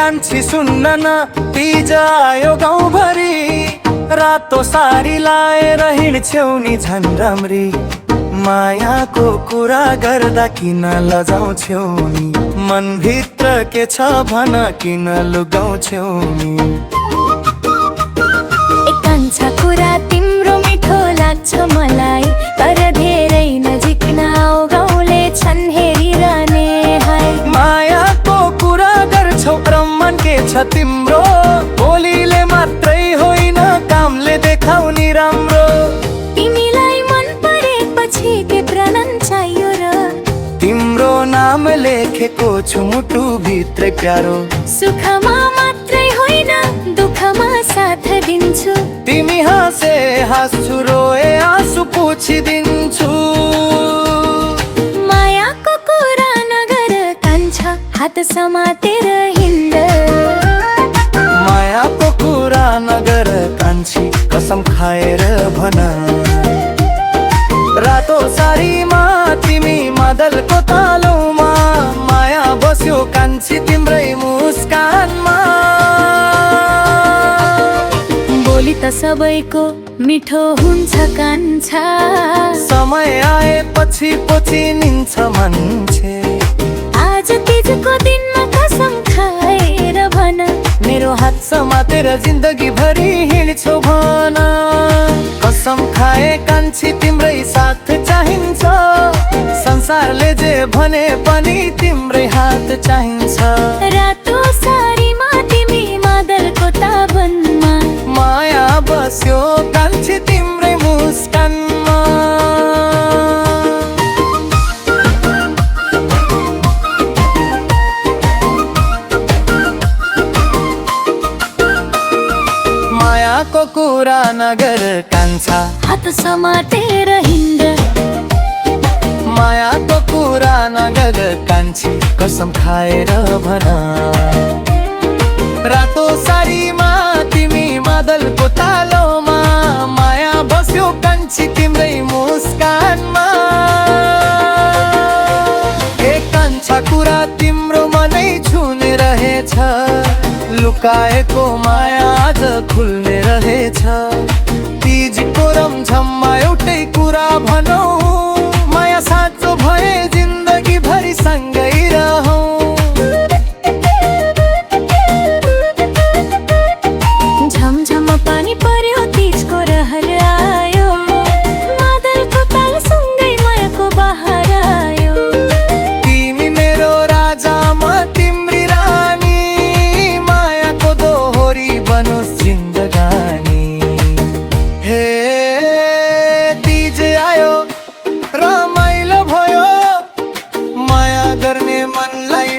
कान्छी सुन्न न तीज आयो गाउँभरि रातो सारी लाएर हिँड्छौ नि झन् राम्री मायाको कुरा गर्दा किन लजाउँछौ नि मनभित्र के छ भन किन लुगाउँछौ नि कान्छा कुरा तिम्रो मिठो लाग्छ मलाई तर धेरै नजिक नआऊ गाउँले छन् हेरिरहने हाय मायाको कुरा गर्छौ र मन के छ तिम्रो बोलीले मात्रै होइन कामले देखाउने राम्रो तिमीलाई मन परेपछि के प्रणन चाहियो र तिम्रो नाम लेखेको छु मुटु भित्र प्यारो सुखमा मात्रै होइन दुःखमा साथ दिन्छु तिमी हाँसे हाँस्छु रोए आँसु पुछिदिन्छु मायाको कुरा नगर कान्छा हात समातेर हिँड मायाको कुरा नगर कान्छी कसम खाएर भन रातो सारीमा तिमी मादलको तालौमा माया बस्यो कान्छी तिम्रै मुस्कानमा बोली त सबैको मिठो हुन्छ कान्छा समय आएपछि पछि निन्छ मान्छे आज तिजको दिनमा कसम खाएर भन मेरो हात समातेर जिन्दगी भरि हिँड्छौ भन कसम खाए कान्छी तिम्रै साथ चाहिन्छ संसारले जे भने पनि तिम्रै हात चाहिन्छ रातो सारीमा तिमी मादलको ताबनमा माया बस्यो कान्छी तिम्रै मुस्कानमा मायाको कुरा नगर कान्छा हात समातेर हिँड मायाको कुरा नगर कान्छी कसम खाएर भन रातो सारीमा तिमी मादलको तालोमा माया बस्यो कान्छी तिम्रै मुस्कानमा एक कान्छा कुरा तिम्रो मनै छुने रहेछ लुकाएको माया आज खुल्ने रहेछ तीजको रमझममा एउटै कुरा भनौँ माया साँचो भए जिन्दगी भरि सँगै रहौँ झमझम पानी पर्यो तीजको रहर आयो मादलको ताल सँगै मायाको बहार आयो तिमी मेरो राजा म तिम्री रानी मायाको दोहोरी बनोस् जिन्दगानी हे तीज आयो रमाइलो भयो माया गर्ने मनलाई